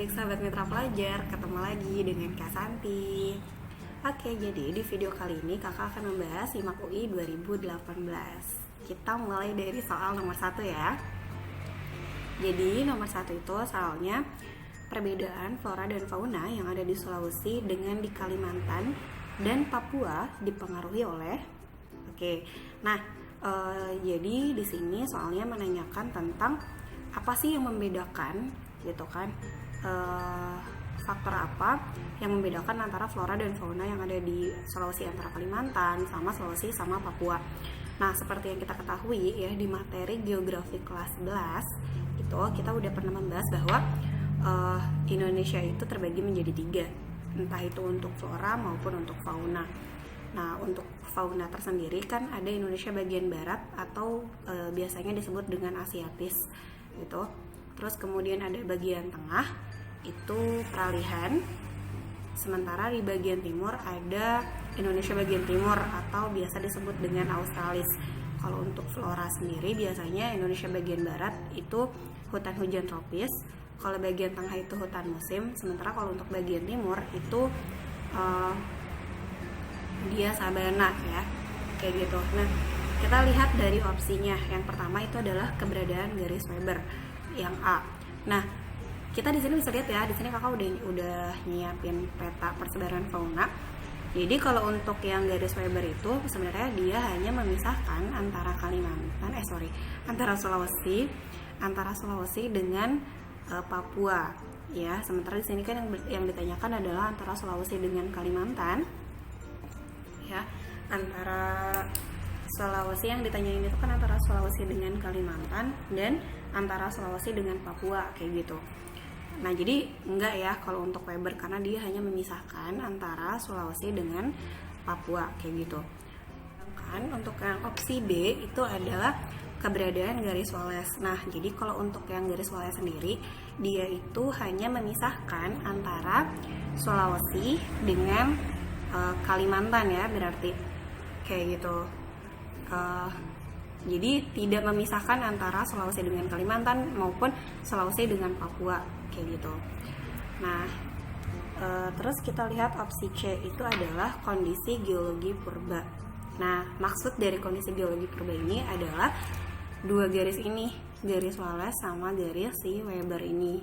adik-adik sahabat mitra pelajar, ketemu lagi dengan Kak Santi. Oke, jadi di video kali ini kakak akan membahas SIMAK UI 2018. Kita mulai dari soal nomor 1 ya. Jadi nomor 1 itu soalnya perbedaan flora dan fauna yang ada di Sulawesi dengan di Kalimantan dan Papua dipengaruhi oleh. Jadi di sini soalnya menanyakan tentang apa sih yang membedakan, gitu kan? Faktor apa yang membedakan antara flora dan fauna yang ada di Sulawesi, antara Kalimantan sama Sulawesi sama Papua. Nah, seperti yang kita ketahui ya, di materi geografi kelas 11 itu kita udah pernah membahas bahwa Indonesia itu terbagi menjadi 3, entah itu untuk flora maupun untuk fauna. Nah, untuk fauna tersendiri kan ada Indonesia bagian barat atau biasanya disebut dengan Asiatis gitu. Terus kemudian ada bagian tengah, itu peralihan. Sementara di bagian timur ada Indonesia bagian timur atau biasa disebut dengan Australis. Kalau untuk flora sendiri biasanya Indonesia bagian barat itu hutan hujan tropis, kalau bagian tengah itu hutan musim, sementara kalau untuk bagian timur itu dia sabana ya, kayak gitu. Nah, kita lihat dari opsinya. Yang pertama itu adalah keberadaan garis Weber yang A. Nah, kita di sini bisa lihat ya, di sini kakak udah nyiapin peta persebaran fauna. Jadi kalau untuk yang garis Weber itu sebenarnya dia hanya memisahkan antara antara Sulawesi dengan Papua ya. Sementara di sini kan yang ditanyakan adalah antara Sulawesi dengan Kalimantan ya. Antara Sulawesi yang ditanyain itu kan antara Sulawesi dengan Kalimantan dan antara Sulawesi dengan Papua kayak gitu. Nah, jadi enggak ya kalau untuk Weber, karena dia hanya memisahkan antara Sulawesi dengan Papua kayak gitu. Kan untuk yang opsi B itu adalah keberadaan garis Wallace. Nah, jadi kalau untuk yang garis Wallace sendiri, dia itu hanya memisahkan antara Sulawesi dengan Kalimantan ya, berarti kayak gitu. Jadi tidak memisahkan antara Sulawesi dengan Kalimantan maupun Sulawesi dengan Papua kayak gitu. Nah, terus kita lihat opsi C itu adalah kondisi geologi purba. Nah, maksud dari kondisi geologi purba ini adalah dua garis ini, garis Wallace sama garis si Weber ini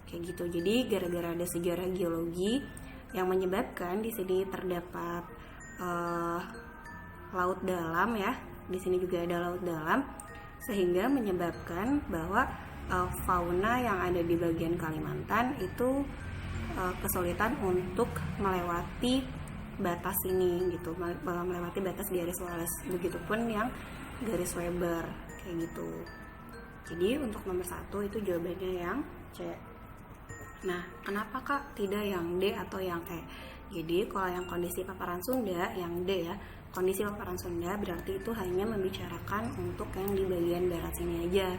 kayak gitu. Jadi gara-gara ada sejarah geologi yang menyebabkan di sini terdapat laut dalam ya. Di sini juga ada laut dalam, sehingga menyebabkan bahwa fauna yang ada di bagian Kalimantan itu kesulitan untuk melewati batas ini gitu, melewati batas garis Wallace. Begitupun yang garis Weber kayak gitu. Jadi untuk nomor 1 itu jawabannya yang C. Nah, kenapa Kak tidak yang D atau yang E? Jadi kalau yang kondisi paparan Sunda, yang D ya, kondisi paparan Sunda berarti itu hanya membicarakan untuk yang di bagian barat sini aja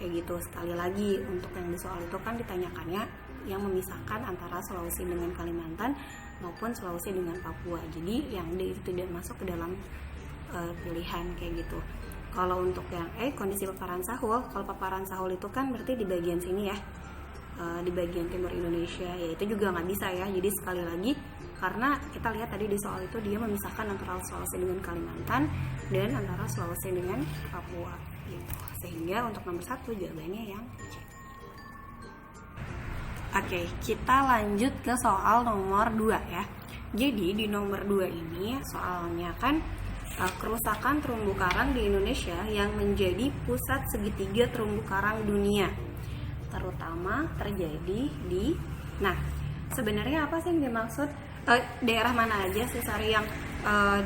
kayak gitu. Sekali lagi, untuk yang di soal itu kan ditanyakannya yang memisahkan antara Sulawesi dengan Kalimantan maupun Sulawesi dengan Papua. Jadi yang D itu tidak masuk ke dalam pilihan kayak gitu. Kalau untuk yang E, kondisi paparan Sahul, kalau paparan Sahul itu kan berarti di bagian sini ya, di bagian timur Indonesia, ya itu juga nggak bisa ya. Jadi sekali lagi, karena kita lihat tadi di soal itu dia memisahkan antara Sulawesi dengan Kalimantan dan antara Sulawesi dengan Papua gitu. Sehingga untuk nomor 1 jawabannya yang C. Oke, kita lanjut ke soal nomor 2 ya. Jadi di nomor 2 ini soalnya kan kerusakan terumbu karang di Indonesia yang menjadi pusat segitiga terumbu karang dunia, terutama terjadi di. Nah, sebenarnya apa sih yang dimaksud? Daerah mana aja sih yang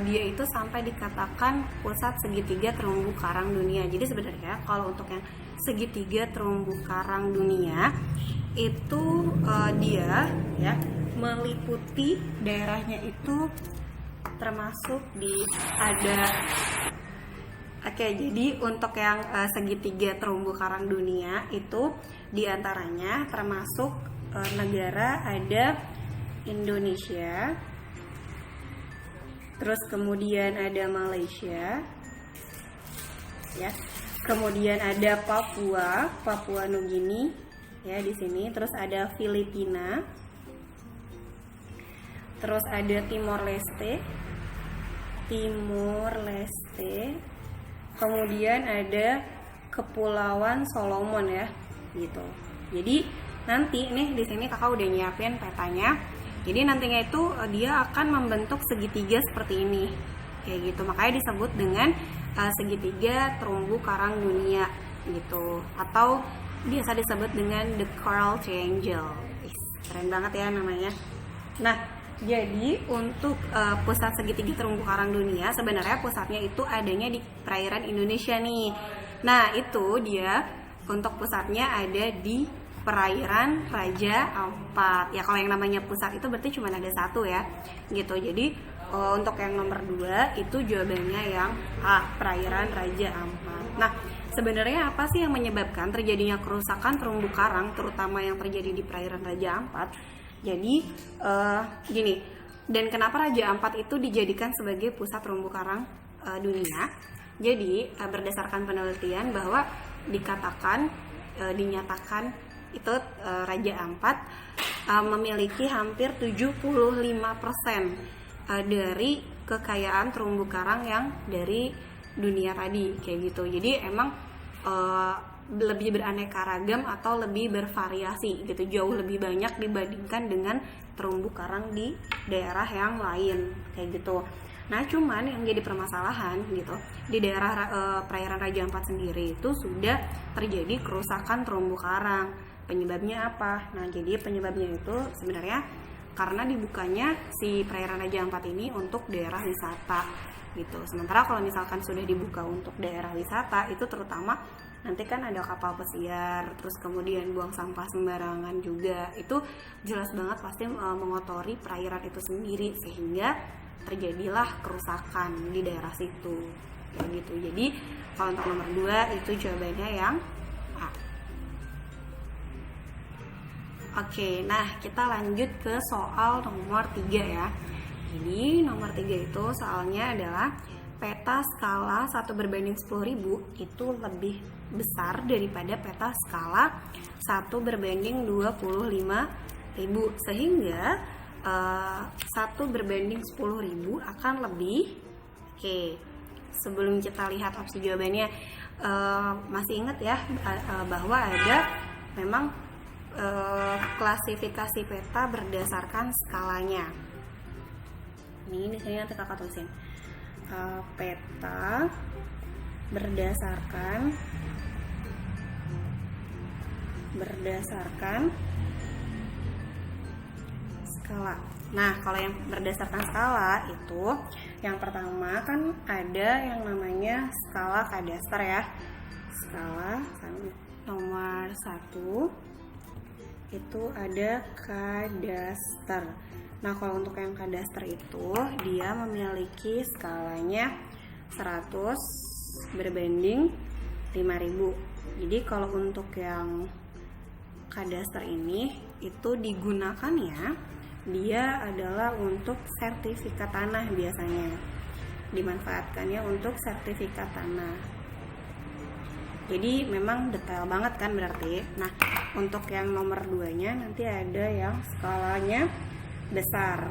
dia itu sampai dikatakan pusat segitiga terumbu karang dunia? Jadi sebenarnya kalau untuk yang segitiga terumbu karang dunia itu dia ya meliputi daerahnya itu termasuk di ada. Jadi untuk yang segitiga terumbu karang dunia itu diantaranya termasuk negara ada Indonesia, terus kemudian ada Malaysia ya, kemudian ada Papua Nugini, ya di sini. Terus ada Filipina, terus ada Timor Leste, kemudian ada Kepulauan Solomon ya, gitu. Jadi nanti nih di sini kakak udah nyiapin petanya. Jadi nantinya itu dia akan membentuk segitiga seperti ini, kayak gitu. Makanya disebut dengan segitiga terumbu karang dunia, gitu. Atau biasa disebut dengan the Coral Triangle. Keren banget ya namanya. Nah, jadi untuk pusat segitiga terumbu karang dunia sebenarnya pusatnya itu adanya di perairan Indonesia nih. Nah, itu dia untuk pusatnya ada di perairan Raja Ampat. Ya kalau yang namanya pusat itu berarti cuma ada satu ya, gitu. Jadi untuk yang nomor 2 itu jawabannya yang A, perairan Raja Ampat. Nah, sebenarnya apa sih yang menyebabkan terjadinya kerusakan terumbu karang, terutama yang terjadi di perairan Raja Ampat? Jadi gini, dan kenapa Raja Ampat itu dijadikan sebagai pusat terumbu karang dunia? Jadi berdasarkan penelitian bahwa dinyatakan itu Raja Ampat memiliki hampir 75% dari kekayaan terumbu karang yang dari dunia tadi, kayak gitu. Jadi emang lebih beraneka ragam atau lebih bervariasi gitu, jauh lebih banyak dibandingkan dengan terumbu karang di daerah yang lain, kayak gitu. Nah, cuman yang jadi permasalahan gitu, di daerah perairan Raja Ampat sendiri itu sudah terjadi kerusakan terumbu karang. Penyebabnya apa? Nah, jadi penyebabnya itu sebenarnya karena dibukanya si perairan Raja Ampat ini untuk daerah wisata, gitu. Sementara kalau misalkan sudah dibuka untuk daerah wisata, itu terutama nanti kan ada kapal pesiar, terus kemudian buang sampah sembarangan juga, itu jelas banget pasti mengotori perairan itu sendiri, sehingga terjadilah kerusakan di daerah situ, kayak gitu. Jadi kalau untuk nomor 2 itu jawabannya yang A. Oke, nah kita lanjut ke soal nomor 3 ya. Jadi nomor 3 itu soalnya adalah peta skala 1/10.000 itu lebih besar daripada peta skala 1/25.000, sehingga 1/10.000 akan lebih. Oke, sebelum kita lihat opsi jawabannya, masih ingat ya bahwa ada memang klasifikasi peta berdasarkan skalanya. Ini di sini nanti kakak tulisin peta berdasarkan skala. Nah, kalau yang berdasarkan skala itu yang pertama kan ada yang namanya skala kadaster ya. Skala nomor 1 itu ada kadaster. Nah, kalau untuk yang kadaster itu dia memiliki skalanya 100/5000. Jadi kalau untuk yang kadaster ini itu digunakannya, dia adalah untuk sertifikat tanah, biasanya dimanfaatkannya untuk sertifikat tanah. Jadi memang detail banget kan berarti. Nah, untuk yang nomor 2-nya nanti ada yang skalanya besar.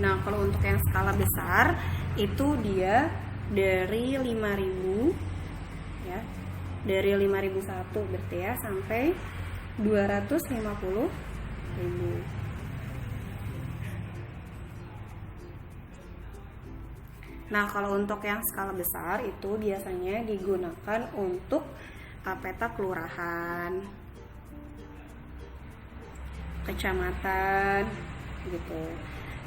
Nah, kalau untuk yang skala besar itu dia dari 5.000 ya. Dari 5.001 berarti ya sampai 250.000. Nah, kalau untuk yang skala besar itu biasanya digunakan untuk peta kelurahan, kecamatan gitu.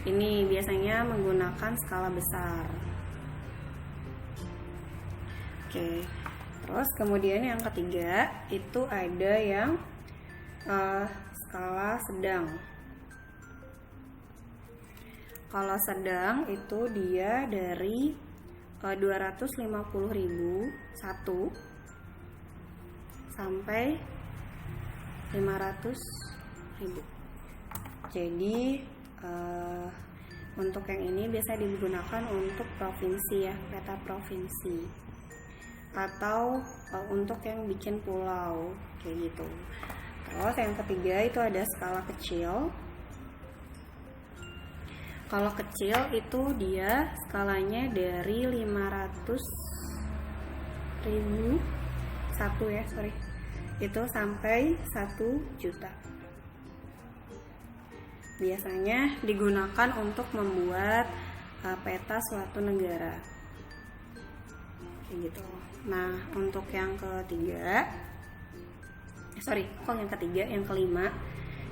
Ini biasanya menggunakan skala besar. Oke. Terus kemudian yang ketiga itu ada yang skala sedang. Kalau sedang itu dia dari 250.001 sampai 500.000. Jadi untuk yang ini biasa digunakan untuk provinsi ya, peta provinsi. atau untuk yang bikin pulau kayak gitu. Terus yang ketiga itu ada skala kecil. Kalau kecil itu dia skalanya dari 500.000 itu sampai 1 juta. Biasanya digunakan untuk membuat peta suatu negara kayak gitu. Nah, untuk yang yang kelima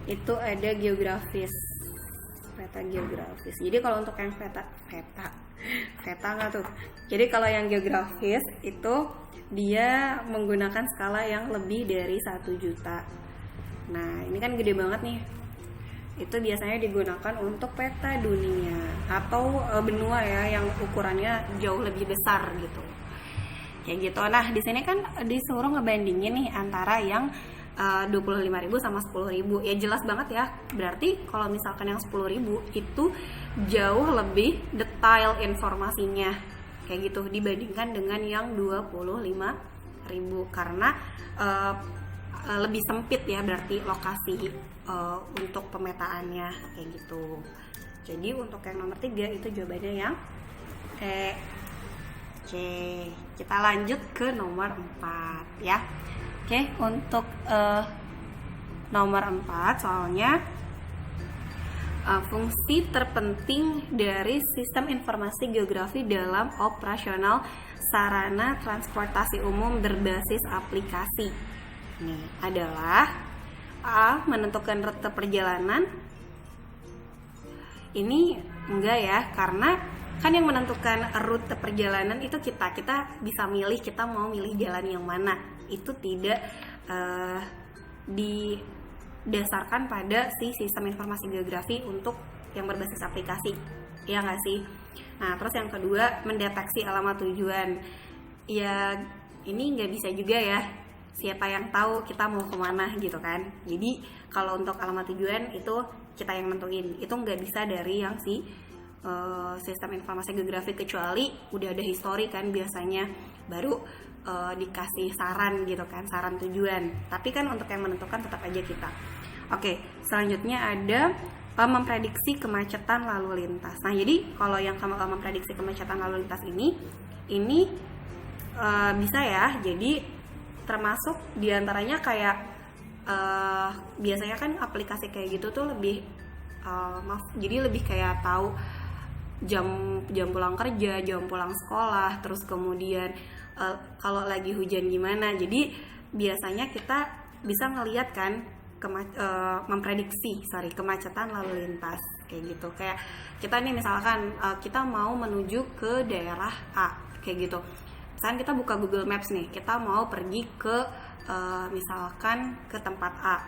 itu ada geografis, peta geografis. Jadi kalau untuk yang peta nggak tuh. Jadi kalau yang geografis itu dia menggunakan skala yang lebih dari 1 juta. Nah, ini kan gede banget nih. Itu biasanya digunakan untuk peta dunia atau benua ya, yang ukurannya jauh lebih besar gitu. Kayak gitu. Nah, di sini kan disuruh ngebandingin nih antara yang 25.000 sama 10.000. Ya jelas banget ya. Berarti kalau misalkan yang 10.000 itu jauh lebih detail informasinya kayak gitu dibandingkan dengan yang 25.000 karena lebih sempit ya berarti lokasi untuk pemetaannya kayak gitu. Jadi untuk yang nomor 3 itu jawabannya yang C. Kita lanjut ke nomor 4 ya. Oke, untuk nomor 4 soalnya fungsi terpenting dari sistem informasi geografi dalam operasional sarana transportasi umum berbasis aplikasi. Nih adalah A. Menentukan rute perjalanan. Ini enggak ya, karena kan yang menentukan rute perjalanan itu kita bisa milih, kita mau milih jalan yang mana. Itu tidak didasarkan pada si sistem informasi geografi untuk yang berbasis aplikasi, ya nggak sih? Nah, terus yang kedua, mendeteksi alamat tujuan. Ya, ini nggak bisa juga ya, siapa yang tahu kita mau kemana gitu kan. Jadi, kalau untuk alamat tujuan itu kita yang nentuin, itu nggak bisa dari yang si sistem informasi geografi, kecuali udah ada histori kan biasanya, baru dikasih saran gitu kan, saran tujuan. Tapi kan untuk yang menentukan tetap aja kita. Oke, selanjutnya ada memprediksi kemacetan lalu lintas. Nah, jadi kalau yang memprediksi kemacetan lalu lintas ini bisa ya. Jadi termasuk diantaranya kayak biasanya kan aplikasi kayak gitu tuh lebih jadi lebih kayak tahu jam pulang kerja, jam pulang sekolah, terus kemudian kalau lagi hujan gimana. Jadi biasanya kita bisa ngelihat kan memprediksi kemacetan lalu lintas kayak gitu. Kayak kita nih misalkan kita mau menuju ke daerah A kayak gitu. Misalkan kita buka Google Maps nih, kita mau pergi ke misalkan ke tempat A.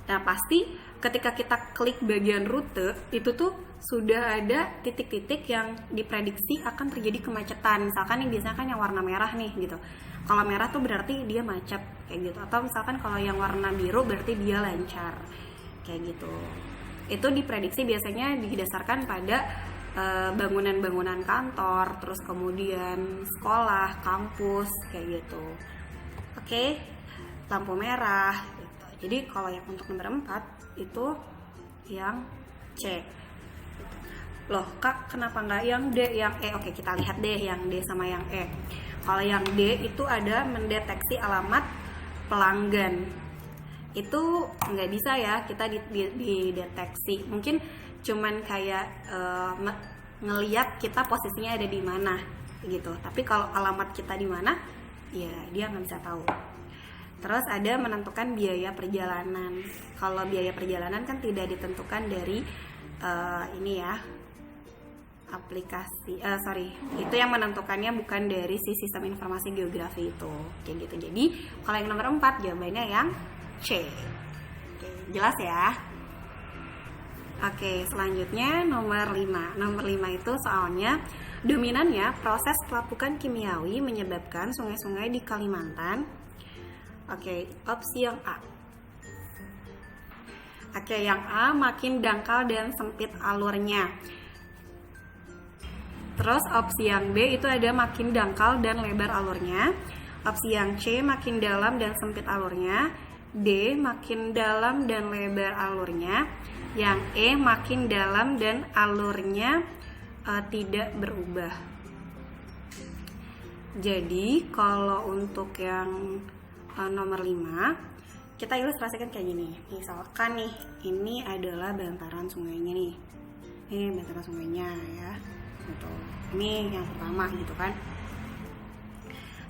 Nah, pasti ketika kita klik bagian rute, itu tuh sudah ada titik-titik yang diprediksi akan terjadi kemacetan. Misalkan yang biasanya kan yang warna merah nih gitu. Kalau merah tuh berarti dia macet kayak gitu. Atau misalkan kalau yang warna biru berarti dia lancar kayak gitu. Itu diprediksi biasanya didasarkan pada bangunan-bangunan kantor, terus kemudian sekolah, kampus kayak gitu. Oke, lampu merah gitu. Jadi kalau yang untuk nomor 4 itu yang C. Loh Kak, kenapa nggak yang D, yang E? Oke, kita lihat deh yang D sama yang E. Kalau yang D itu ada mendeteksi alamat pelanggan. Itu nggak bisa ya kita dideteksi. Mungkin cuman kayak ngelihat kita posisinya ada di mana gitu. Tapi kalau alamat kita di mana, ya dia nggak bisa tahu. Terus ada menentukan biaya perjalanan. Kalau biaya perjalanan kan tidak ditentukan dari ini ya, aplikasi. Itu yang menentukannya bukan dari si sistem informasi geografi itu, kayak gitu. Jadi kalau yang nomor 4 jawabannya yang C. Oke, jelas ya. Oke, selanjutnya nomor 5. Nomor 5 itu soalnya dominannya proses pelapukan kimiawi menyebabkan sungai-sungai di Kalimantan. Oke, opsi yang A. Oke, yang A makin dangkal dan sempit alurnya. Terus opsi yang B itu ada makin dangkal dan lebar alurnya. Opsi yang C makin dalam dan sempit alurnya. D makin dalam dan lebar alurnya. Yang E makin dalam dan alurnya tidak berubah. Jadi kalau untuk yang nomor 5, kita ilustrasikan kayak gini. Misalkan nih, ini adalah bantaran sungainya nih. Ini bantaran sungainya ya. Gitu. Ini yang pertama gitu kan.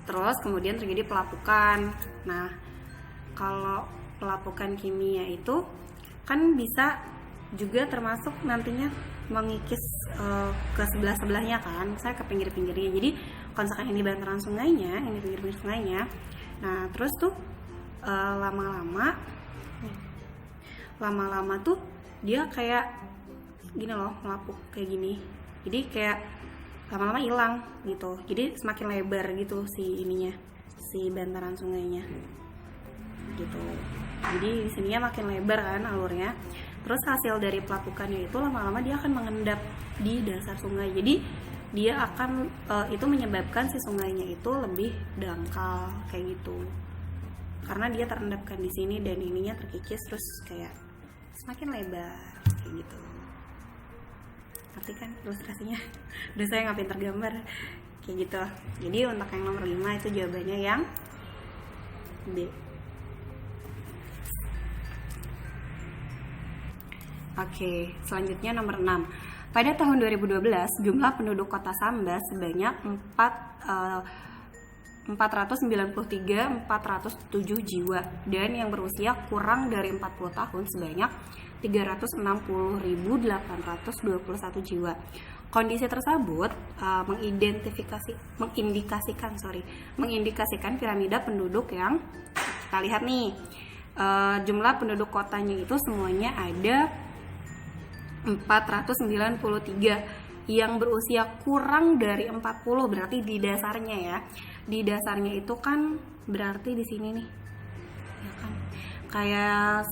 Terus kemudian terjadi pelapukan. Nah, kalau pelapukan kimia itu kan bisa juga termasuk nantinya mengikis ke sebelah-sebelahnya kan, saya ke pinggir-pinggirnya. Jadi kalau misalkan ini bantaran sungainya, ini pinggir-pinggir sungainya, nah terus tuh lama-lama tuh dia kayak gini loh, melapuk kayak gini. Jadi kayak lama-lama hilang gitu. Jadi semakin lebar gitu si ininya, si bantaran sungainya gitu. Jadi di sininya makin lebar kan alurnya. Terus hasil dari pelapukannya itu lama-lama dia akan mengendap di dasar sungai. Jadi dia akan itu menyebabkan si sungainya itu lebih dangkal kayak gitu. Karena dia terendapkan di sini dan ininya terkikis terus kayak semakin lebar kayak gitu. Ngerti kan ilustrasinya? Udah saya nggak pinter gambar kayak gitu. Jadi untuk yang nomor 5 itu jawabannya yang B. Oke, selanjutnya nomor 6. Pada tahun 2012, jumlah penduduk kota Sambas sebanyak 493.407 jiwa dan yang berusia kurang dari 40 tahun sebanyak 360.821 jiwa. Kondisi tersebut mengindikasikan piramida penduduk yang kita lihat nih. Jumlah penduduk kotanya itu semuanya ada 493 yang berusia kurang dari 40, berarti di dasarnya ya. Di dasarnya itu kan berarti di sini nih. Ya kan? Kayak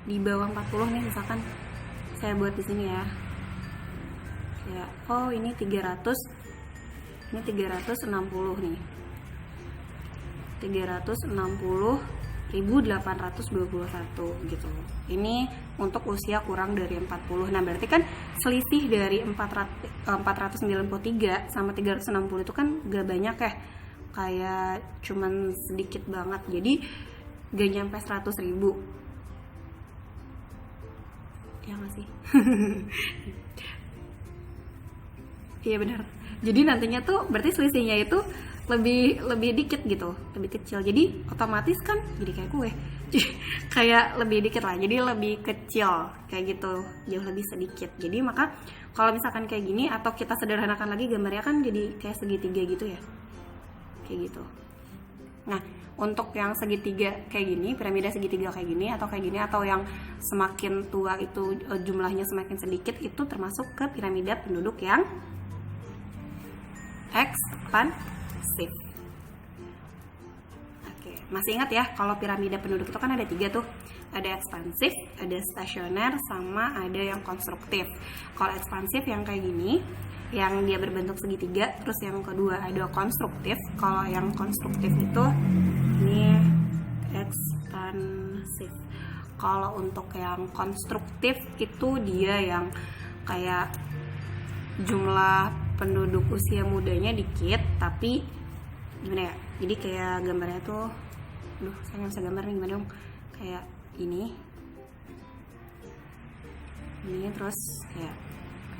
di bawah 40 nih misalkan. Saya buat di sini ya. Ya, oh ini 300. Ini 360 nih. 360.821 gitu. Ini untuk usia kurang dari 40. Nah, berarti kan selisih dari 493 sama 360 itu kan gak banyak ya. Kayak cuman sedikit banget. Jadi gak nyampe 100.000. Ya gak sih? Iya benar. Jadi nantinya tuh berarti selisihnya itu lebih dikit gitu, lebih kecil. Jadi otomatis kan jadi kayak gue. Kayak lebih dikit lah. Jadi lebih kecil kayak gitu, jauh lebih sedikit. Jadi maka kalau misalkan kayak gini atau kita sederhanakan lagi gambarnya kan jadi kayak segitiga gitu ya. Kayak gitu. Nah, untuk yang segitiga kayak gini, piramida segitiga kayak gini atau yang semakin tua itu jumlahnya semakin sedikit, itu termasuk ke piramida penduduk yang ekspansif. Oke, masih ingat ya kalau piramida penduduk itu kan ada 3 tuh. Ada ekspansif, ada stasioner, sama ada yang konstruktif. Kalau ekspansif yang kayak gini, yang dia berbentuk segitiga, terus yang kedua ada konstruktif. Kalau yang konstruktif itu ini ekspansif. Kalau untuk yang konstruktif itu dia yang kayak jumlah penduduk usia mudanya dikit, tapi gimana ya? Jadi kayak gambarnya tuh, saya nggak bisa gambar nih, gimana dong? Kayak ini terus kayak,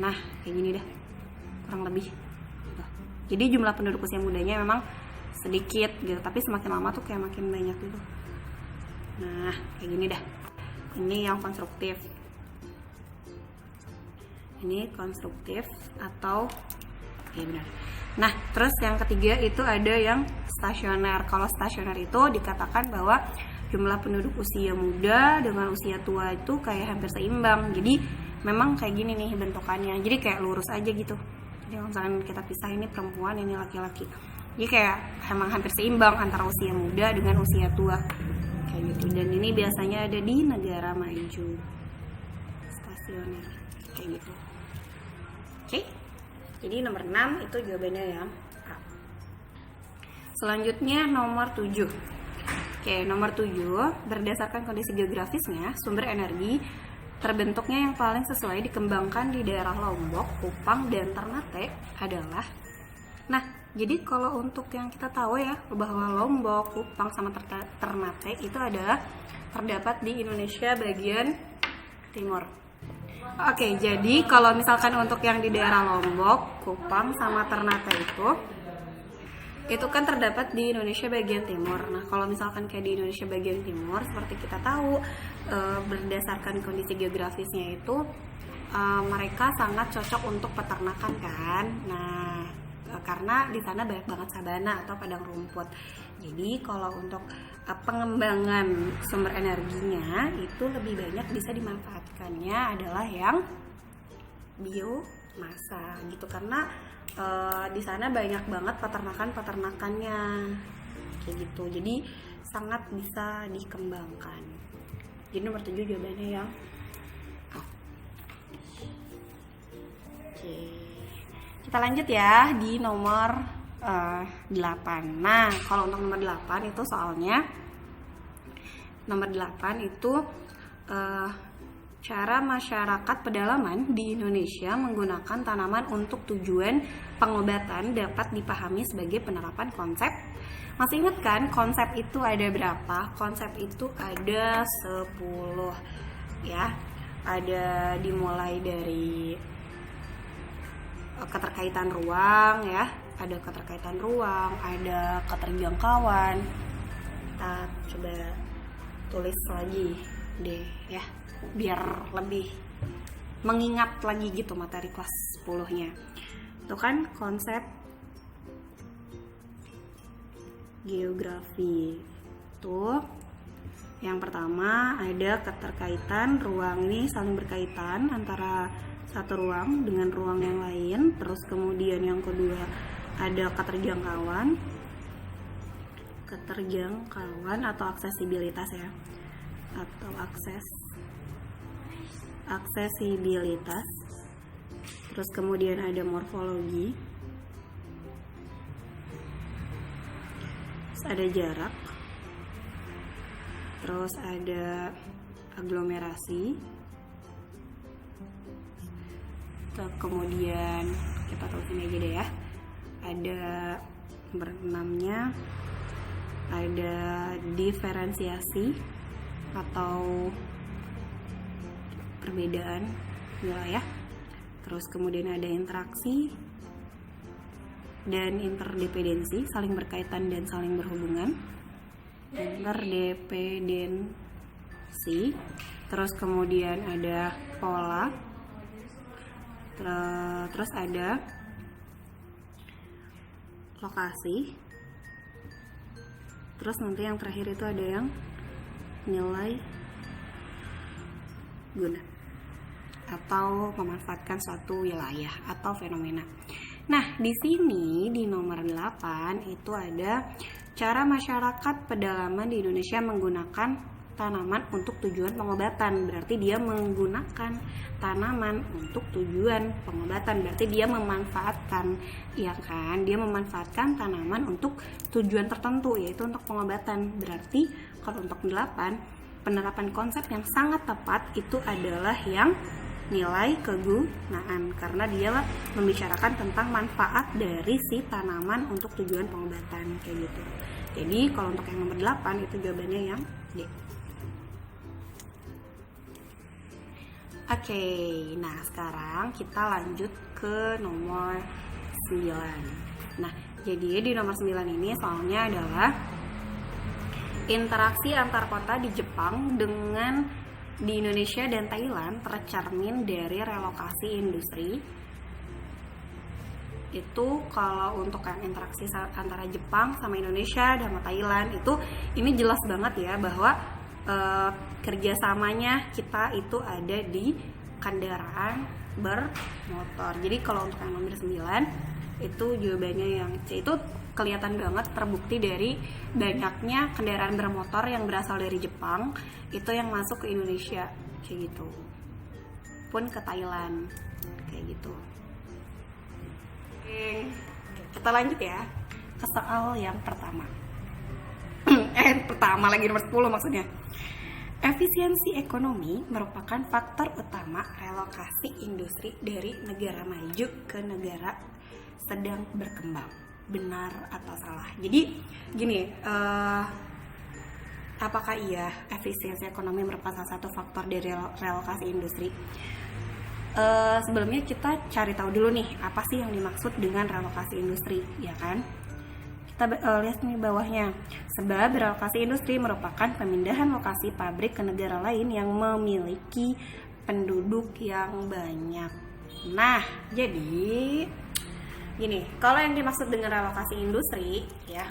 nah kayak gini deh, kurang lebih. Jadi jumlah penduduk usia mudanya memang sedikit gitu, tapi semakin lama tuh kayak makin banyak gitu. Nah kayak gini dah. Ini yang konstruktif. Ini konstruktif atau ya benar. Nah, terus yang ketiga itu ada yang stasioner. Kalau stasioner itu dikatakan bahwa jumlah penduduk usia muda dengan usia tua itu kayak hampir seimbang. Jadi memang kayak gini nih bentukannya. Jadi kayak lurus aja gitu. Jadi kalau misalkan kita pisah ini perempuan, ini laki-laki. Jadi kayak emang hampir seimbang antara usia muda dengan usia tua. Kayak gitu. Dan ini biasanya ada di negara maju. Stasioner kayak gitu. Oke. Jadi nomor 6 itu jawabannya ya. Selanjutnya nomor 7. Oke, nomor 7, berdasarkan kondisi geografisnya, sumber energi terbentuknya yang paling sesuai dikembangkan di daerah Lombok, Kupang, dan Ternate adalah. Nah, jadi kalau untuk yang kita tahu ya, bahwa Lombok, Kupang, sama Ternate itu adalah terdapat di Indonesia bagian timur. Oke, jadi kalau misalkan untuk yang di daerah Lombok, Kupang, sama Ternate itu kan terdapat di Indonesia bagian timur. Nah, kalau misalkan kayak di Indonesia bagian timur, seperti kita tahu, berdasarkan kondisi geografisnya itu, mereka sangat cocok untuk peternakan kan. Nah, karena di sana banyak banget sabana atau padang rumput. Jadi kalau untuk pengembangan sumber energinya itu lebih banyak bisa dimanfaatkannya adalah yang biomasa gitu, karena di sana banyak banget peternakannya kayak gitu, jadi sangat bisa dikembangkan. Jadi nomor 7 jawabannya yang Oke. Kita lanjut ya di nomor 8. Nah, kalau untuk nomor 8 itu soalnya nomor 8 itu cara masyarakat pedalaman di Indonesia menggunakan tanaman untuk tujuan pengobatan dapat dipahami sebagai penerapan konsep. Masih ingat kan konsep itu ada berapa? Konsep itu ada 10 ya. Ada dimulai dari keterkaitan ruang ya, ada keterkaitan ruang, ada keterjangkauan. Kita coba tulis lagi deh ya, biar lebih mengingat lagi gitu materi kelas 10-nya. Itu kan konsep geografi. Tuh, yang pertama ada keterkaitan ruang, ini saling berkaitan antara satu ruang dengan ruang yang lain. Terus kemudian yang kedua ada keterjangkauan atau aksesibilitas ya, atau aksesibilitas. Terus kemudian ada morfologi, terus ada jarak, terus ada aglomerasi. Kemudian kita tulisin aja deh ya, ada nomor 6-nya ada diferensiasi atau perbedaan wilayah. Terus kemudian ada interaksi dan interdependensi, saling berkaitan dan saling berhubungan. Interdependensi. Terus kemudian ada pola. Terus ada lokasi. Terus nanti yang terakhir itu ada yang nilai guna atau memanfaatkan suatu wilayah atau fenomena. Nah, di sini di nomor 8 itu ada cara masyarakat pedalaman di Indonesia menggunakan tanaman untuk tujuan pengobatan. Berarti dia menggunakan tanaman untuk tujuan pengobatan, berarti dia memanfaatkan, ya kan? Dia memanfaatkan tanaman untuk tujuan tertentu, yaitu untuk pengobatan. Berarti kalau untuk 8, penerapan konsep yang sangat tepat itu adalah yang nilai kegunaan, karena dia membicarakan tentang manfaat dari si tanaman untuk tujuan pengobatan kayak gitu. Jadi kalau untuk yang nomor 8 itu jawabannya yang D. Oke, nah sekarang kita lanjut ke nomor 9. Nah, jadi di nomor 9 ini soalnya adalah interaksi antar kota di Jepang dengan di Indonesia dan Thailand tercermin dari relokasi industri. Itu kalau untuk yang interaksi antara Jepang sama Indonesia dan sama Thailand itu ini jelas banget ya bahwa kerjasamanya kita itu ada di kendaraan bermotor. Jadi kalau untuk yang nomor 9 itu jawabannya yang C, itu kelihatan banget terbukti dari banyaknya kendaraan bermotor yang berasal dari Jepang itu yang masuk ke Indonesia kayak gitu, pun ke Thailand kayak gitu. Kita lanjut ya ke soal yang pertama. Pertama lagi, nomor 10 maksudnya. Efisiensi ekonomi merupakan faktor utama relokasi industri dari negara maju ke negara sedang berkembang. Benar atau salah? Jadi gini, apakah iya efisiensi ekonomi merupakan salah satu faktor dari relokasi industri? Sebelumnya kita cari tahu dulu nih, apa sih yang dimaksud dengan relokasi industri, ya kan? Kita lihat nih bawahnya. Sebab relokasi industri merupakan pemindahan lokasi pabrik ke negara lain yang memiliki penduduk yang banyak. Nah, jadi gini, kalau yang dimaksud dengan relokasi industri ya,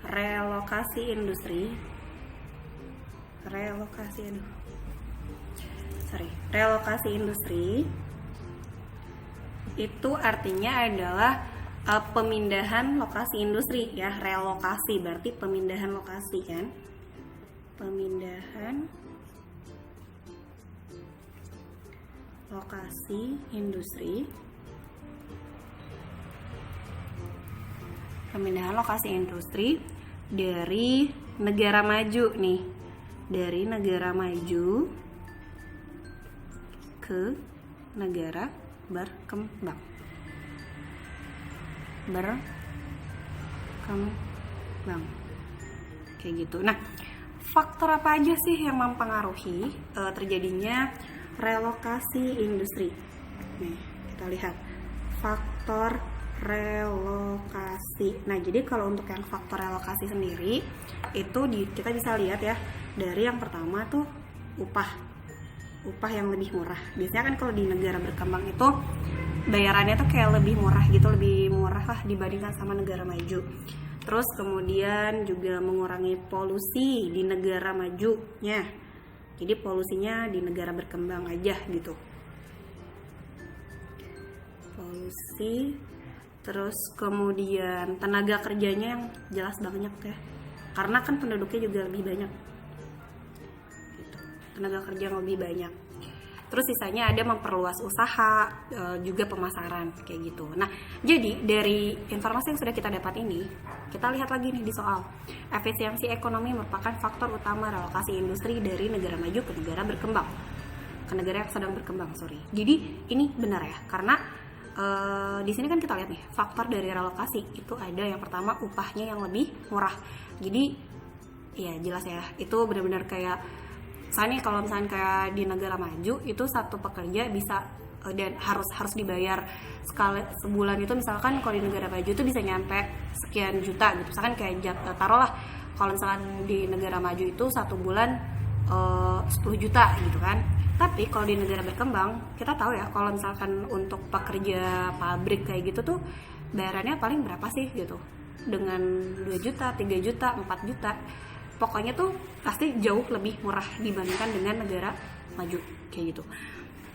relokasi industri itu artinya adalah pemindahan lokasi industri ya. Relokasi berarti pemindahan lokasi kan, pemindahan lokasi industri, pemindahan lokasi industri dari negara maju nih, dari negara maju ke negara berkembang. Kayak gitu. Nah, faktor apa aja sih yang mempengaruhi terjadinya relokasi industri? Nih, kita lihat faktor relokasi. Nah, jadi kalau untuk yang faktor relokasi sendiri itu kita bisa lihat ya, dari yang pertama tuh upah yang lebih murah. Biasanya kan kalau di negara berkembang itu bayarannya tuh kayak lebih murah gitu, lebih murah lah dibandingkan sama negara maju. Terus kemudian juga mengurangi polusi di negara majunya. Jadi polusinya di negara berkembang aja gitu. Polusi, terus kemudian tenaga kerjanya yang jelas banyak ya. Karena kan penduduknya juga lebih banyak. Gitu. Tenaga kerja yang lebih banyak. Terus sisanya ada memperluas usaha, juga pemasaran kayak gitu. Nah, jadi dari informasi yang sudah kita dapat ini, kita lihat lagi nih di soal. Efisiensi ekonomi merupakan faktor utama relokasi industri dari negara maju ke negara berkembang. Ke negara yang sedang berkembang, Jadi ini benar ya, karena di sini kan kita lihat nih, faktor dari relokasi itu ada yang pertama upahnya yang lebih murah. Jadi ya jelas ya, itu benar-benar kayak misalnya kalau misalnya kayak di negara maju itu satu pekerja bisa dan harus dibayar sekali sebulan itu, misalkan kalau di negara maju itu bisa nyampe sekian juta gitu. Misalkan kayak taruhlah kalau misalkan di negara maju itu satu bulan 10 juta gitu kan. Tapi kalau di negara berkembang kita tahu ya, kalau misalkan untuk pekerja pabrik kayak gitu tuh bayarannya paling berapa sih gitu, dengan 2 juta, 3 juta, 4 juta. Pokoknya tuh pasti jauh lebih murah dibandingkan dengan negara maju kayak gitu.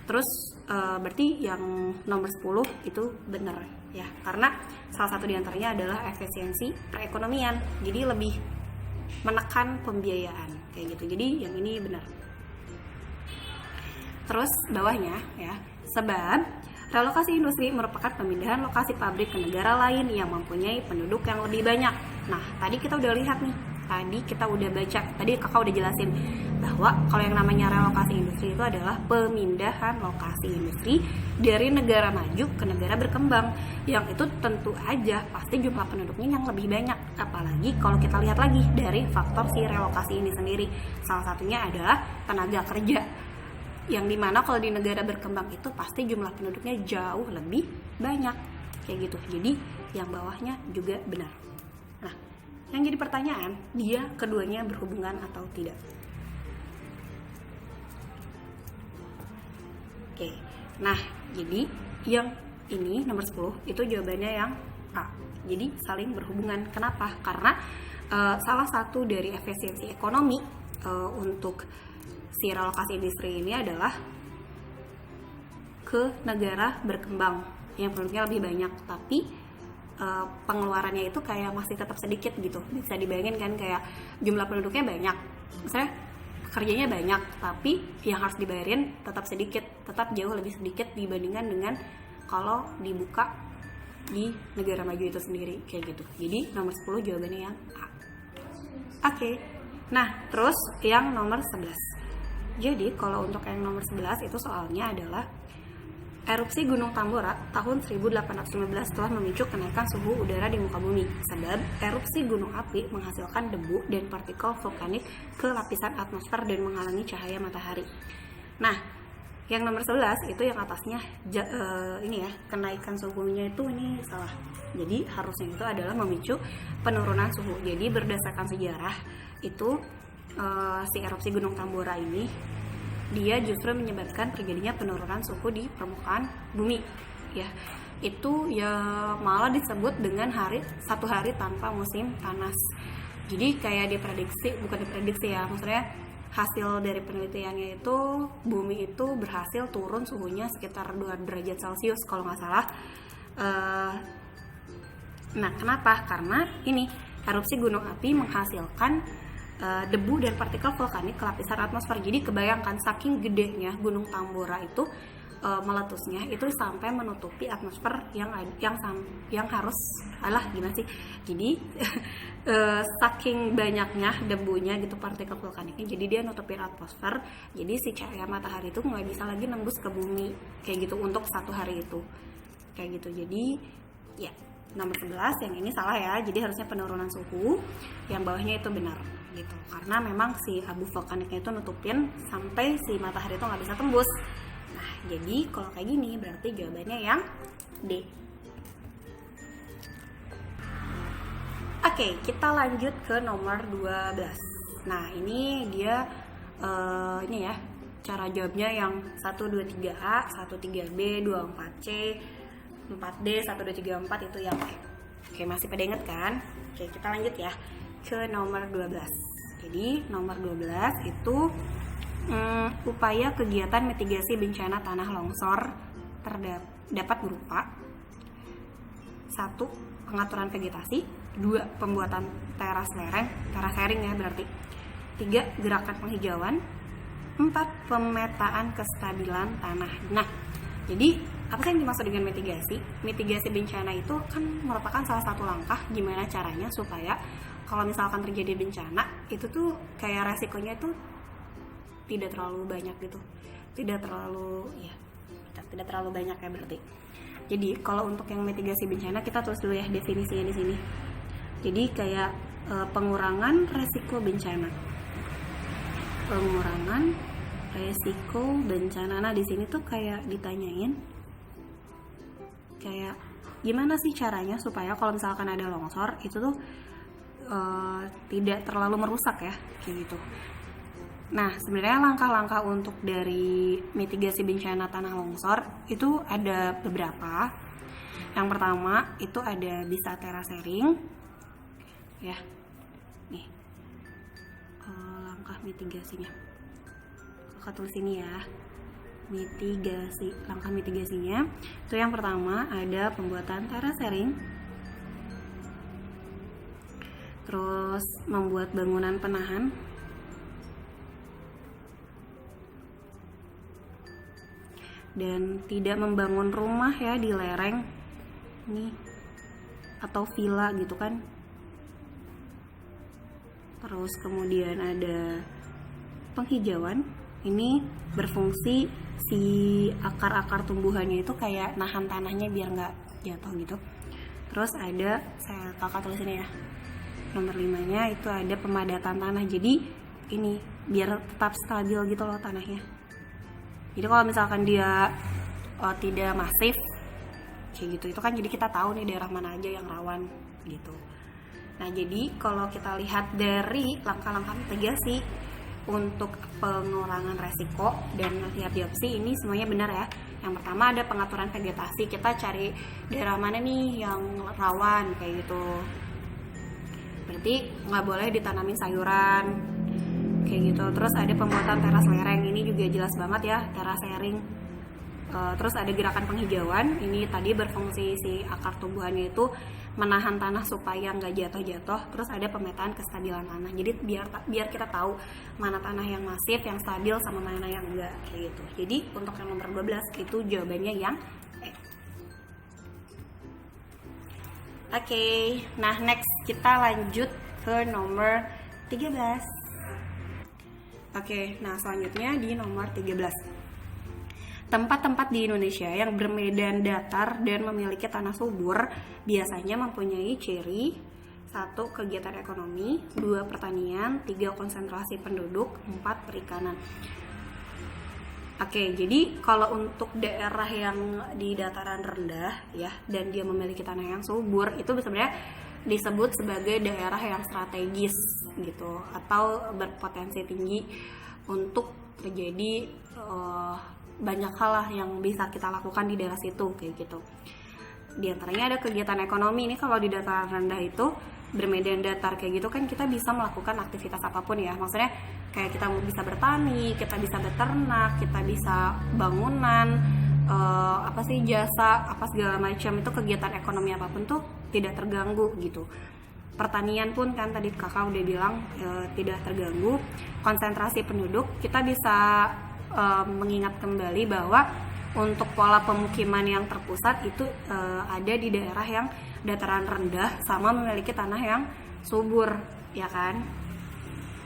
Terus berarti yang nomor 10 itu benar ya, karena salah satu diantaranya adalah efisiensi perekonomian. Jadi lebih menekan pembiayaan kayak gitu. Jadi yang ini benar. Terus bawahnya ya, sebab relokasi industri merupakan pemindahan lokasi pabrik ke negara lain yang mempunyai penduduk yang lebih banyak. Nah, tadi kita udah lihat nih, tadi kita udah baca, tadi kakak udah jelasin bahwa kalau yang namanya relokasi industri itu adalah pemindahan lokasi industri dari negara maju ke negara berkembang, yang itu tentu aja pasti jumlah penduduknya yang lebih banyak. Apalagi kalau kita lihat lagi dari faktor si relokasi ini sendiri, salah satunya adalah tenaga kerja, yang dimana kalau di negara berkembang itu pasti jumlah penduduknya jauh lebih banyak kayak gitu. Jadi yang bawahnya juga benar. Nah, yang jadi pertanyaan, dia keduanya berhubungan atau tidak? Oke, nah jadi yang ini nomor 10 itu jawabannya yang A. Jadi saling berhubungan. Kenapa? Karena salah satu dari efisiensi ekonomi untuk si relokasi industri ini adalah ke negara berkembang yang penduduknya lebih banyak, tapi pengeluarannya itu kayak masih tetap sedikit gitu. Bisa dibayangin kan, kayak jumlah penduduknya banyak, misalnya kerjanya banyak, tapi yang harus dibayarin tetap sedikit, tetap jauh lebih sedikit dibandingkan dengan kalau dibuka di negara maju itu sendiri, kayak gitu. Jadi nomor 10 jawabannya yang A. Oke. Nah, terus yang nomor 11. Jadi kalau untuk yang nomor 11 itu soalnya adalah erupsi Gunung Tambora tahun 1815 telah memicu kenaikan suhu udara di muka bumi. Sebab erupsi gunung api menghasilkan debu dan partikel vulkanik ke lapisan atmosfer dan menghalangi cahaya matahari. Nah, yang nomor 11 itu yang atasnya ini ya, kenaikan suhunya itu ini salah. Jadi harusnya itu adalah memicu penurunan suhu. Jadi berdasarkan sejarah itu si erupsi Gunung Tambora ini dia justru menyebabkan terjadinya penurunan suhu di permukaan bumi. Ya, itu ya malah disebut dengan satu hari tanpa musim panas. Jadi kayak bukan diprediksi ya, maksudnya hasil dari penelitiannya itu bumi itu berhasil turun suhunya sekitar 2 derajat Celcius kalau nggak salah. Nah, kenapa? Karena ini erupsi gunung api menghasilkan debu dan partikel vulkanik ke lapisan atmosfer. Jadi kebayangkan saking gedenya Gunung Tambora itu meletusnya itu sampai menutupi atmosfer yang harus gimana sih? Jadi saking banyaknya debunya gitu, partikel vulkaniknya, jadi dia nutupin atmosfer. Jadi si cahaya matahari itu nggak bisa lagi nembus ke bumi kayak gitu untuk satu hari itu kayak gitu. Jadi ya nomor 11 yang ini salah ya. Jadi harusnya penurunan suhu, yang bawahnya itu benar gitu. Karena memang si abu vulkaniknya itu nutupin sampai si matahari itu nggak bisa tembus. Nah, jadi kalau kayak gini berarti jawabannya yang D. Oke, kita lanjut ke nomor 12. Nah, ini dia ini ya, cara jawabnya yang 1, 2, 3A, 1, 3B, 2, 4C, 4D, 1, 2, 3, 4 itu yang E. Oke, masih pada inget kan? Oke, kita lanjut ya ke nomor 12. Jadi, nomor 12 itu upaya kegiatan mitigasi bencana tanah longsor dapat berupa 1. Pengaturan vegetasi, 2. Pembuatan teras lereng ya berarti, 3. Gerakan penghijauan, 4. Pemetaan kestabilan tanah. Nah, jadi apa sih yang dimaksud dengan mitigasi? Mitigasi bencana itu kan merupakan salah satu langkah gimana caranya supaya kalau misalkan terjadi bencana itu tuh kayak resikonya itu tidak terlalu banyak gitu, tidak terlalu banyak ya berarti. Jadi kalau untuk yang mitigasi bencana kita tulis dulu ya definisinya di sini. Jadi kayak pengurangan resiko bencana. Pengurangan resiko bencana. Nah, di sini tuh kayak ditanyain kayak gimana sih caranya supaya kalau misalkan ada longsor itu tuh tidak terlalu merusak ya kayak gitu. Nah, sebenarnya langkah-langkah untuk dari mitigasi bencana tanah longsor itu ada beberapa. Yang pertama itu ada bisa terasering, ya. Nih, langkah mitigasinya. Kakak tulis ini ya. Langkah mitigasinya itu yang pertama ada pembuatan terasering, terus membuat bangunan penahan, dan tidak membangun rumah ya di lereng nih atau villa gitu kan. Terus kemudian ada penghijauan, ini berfungsi si akar-akar tumbuhannya itu kayak nahan tanahnya biar nggak jatuh gitu. Terus ada, kakak tulis ini ya, nomor 5-nya itu ada pemadatan tanah. Jadi ini biar tetap stabil gitu loh tanahnya. Jadi kalau misalkan dia tidak masif kayak gitu, itu kan jadi kita tahu nih daerah mana aja yang rawan gitu. Nah, jadi kalau kita lihat dari langkah-langkah mitigasi untuk pengurangan resiko dan lihat diopsi, ini semuanya benar ya. Yang pertama ada pengaturan vegetasi, kita cari daerah mana nih yang rawan kayak gitu. Berarti nggak boleh ditanamin sayuran kayak gitu. Terus ada pembuatan teras lereng, ini juga jelas banget ya, terasering. Terus ada gerakan penghijauan, ini tadi berfungsi si akar tumbuhannya itu menahan tanah supaya nggak jatuh-jatuh. Terus ada pemetaan kestabilan tanah, jadi biar kita tahu mana tanah yang masif, yang stabil, sama mana yang enggak kayak gitu. Jadi untuk yang nomor 12 itu jawabannya yang E. Oke, nah next kita lanjut ke nomor 13. Oke, nah selanjutnya di nomor 13. Tempat-tempat di Indonesia yang bermedan datar dan memiliki tanah subur biasanya mempunyai ciri 1. Kegiatan ekonomi, 2. Pertanian, 3. Konsentrasi penduduk, 4. Perikanan. Oke, jadi kalau untuk daerah yang di dataran rendah ya dan dia memiliki tanah yang subur, itu sebenarnya disebut sebagai daerah yang strategis gitu atau berpotensi tinggi untuk terjadi banyak hal lah yang bisa kita lakukan di daerah situ kayak gitu. Di antaranya ada kegiatan ekonomi. Ini kalau di dataran rendah itu bermedan datar kayak gitu kan kita bisa melakukan aktivitas apapun ya, maksudnya kayak kita bisa bertani, kita bisa beternak, kita bisa bangunan, jasa, segala macam itu kegiatan ekonomi apapun tuh tidak terganggu gitu. Pertanian pun kan tadi kakak udah bilang tidak terganggu. Konsentrasi penduduk kita bisa mengingat kembali bahwa untuk pola pemukiman yang terpusat itu ada di daerah yang dataran rendah sama memiliki tanah yang subur ya kan.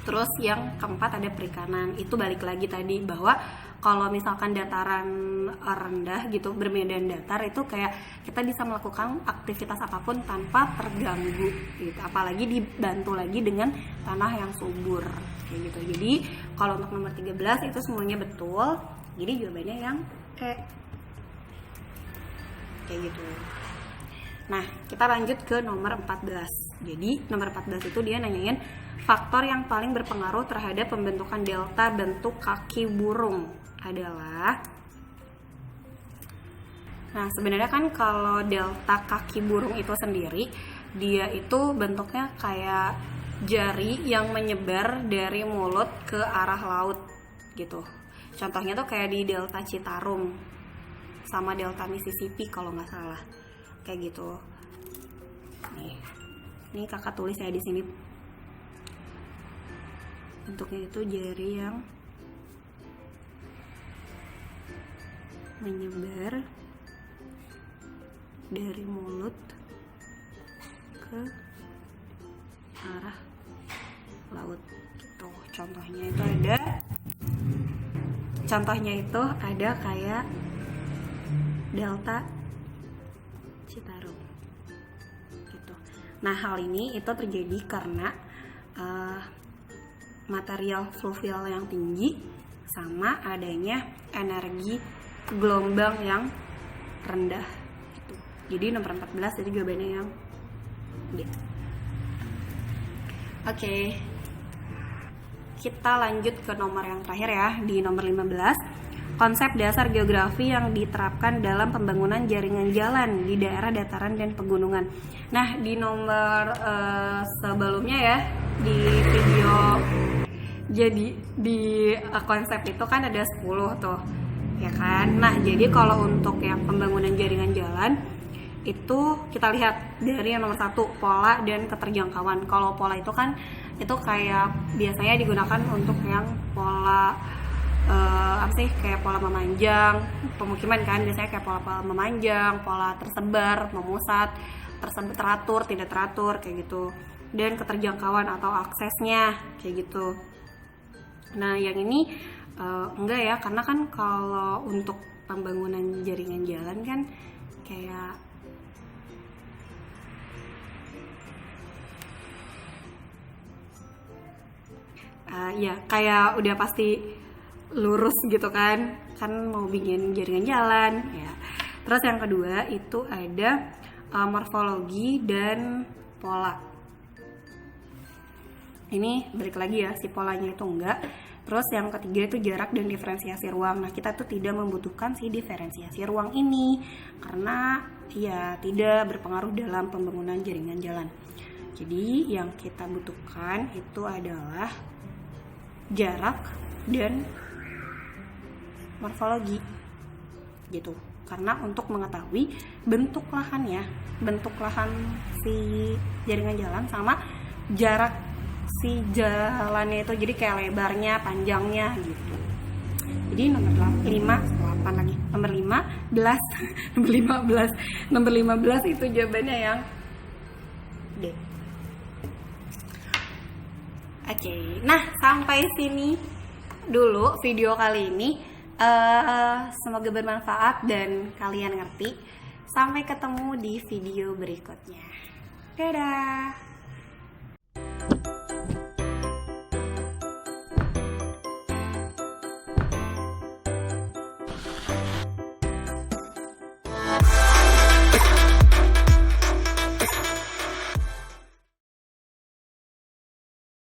Terus yang keempat ada perikanan. Itu balik lagi tadi bahwa kalau misalkan dataran rendah gitu bermedan datar itu kayak kita bisa melakukan aktivitas apapun tanpa terganggu gitu. Apalagi dibantu lagi dengan tanah yang subur kayak gitu. Jadi kalau untuk nomor 13 itu semuanya betul. Jadi jawabannya yang kayak gitu. Nah, kita lanjut ke nomor 14. Jadi nomor 14 itu dia nanyain faktor yang paling berpengaruh terhadap pembentukan delta bentuk kaki burung adalah. Nah, sebenarnya kan kalau delta kaki burung itu sendiri, dia itu bentuknya kayak jari yang menyebar dari mulut ke arah laut gitu. Contohnya tuh kayak di delta Citarum sama delta Mississippi kalau nggak salah. Kayak gitu. Nih kakak tulis ya di sini. Bentuknya itu jari yang menyebar dari mulut ke arah laut gitu. Contohnya itu ada kayak delta Citarum gitu. Nah, hal ini itu terjadi karena material fluvial yang tinggi sama adanya energi gelombang yang rendah gitu. Jadi nomor 14 itu jawabannya yang D. Oke. Kita lanjut ke nomor yang terakhir ya, di nomor 15. Konsep dasar geografi yang diterapkan dalam pembangunan jaringan jalan di daerah dataran dan pegunungan. Nah, di nomor sebelumnya ya, di video, jadi di konsep itu kan ada 10 tuh, ya kan? Nah, jadi kalau untuk yang pembangunan jaringan jalan, itu kita lihat dari yang nomor 1, pola dan keterjangkauan. Kalau pola itu kan, itu kayak biasanya digunakan untuk yang pola kayak pola memanjang pemukiman kan, biasanya kayak pola memanjang, pola tersebar, memusat, teratur, tidak teratur kayak gitu, dan keterjangkauan atau aksesnya kayak gitu. Nah, yang ini enggak ya, karena kan kalau untuk pembangunan jaringan jalan kan kayak ya kayak udah pasti lurus gitu kan mau bikin jaringan jalan ya. Terus yang kedua itu ada morfologi dan pola. Ini balik lagi ya, si polanya itu enggak. Terus yang ketiga itu jarak dan diferensiasi ruang. Nah, kita tuh tidak membutuhkan si diferensiasi ruang ini karena ya tidak berpengaruh dalam pembangunan jaringan jalan. Jadi yang kita butuhkan itu adalah jarak dan morfologi gitu, karena untuk mengetahui bentuk lahan si jaringan jalan sama jarak si jalannya itu, jadi kayak lebarnya, panjangnya gitu. Jadi nomor 8 lagi, nomor 15 nomor 15 itu jawabannya yang deh. Oke, nah sampai sini dulu video kali ini. Semoga bermanfaat dan kalian ngerti. Sampai ketemu di video berikutnya. Dadah.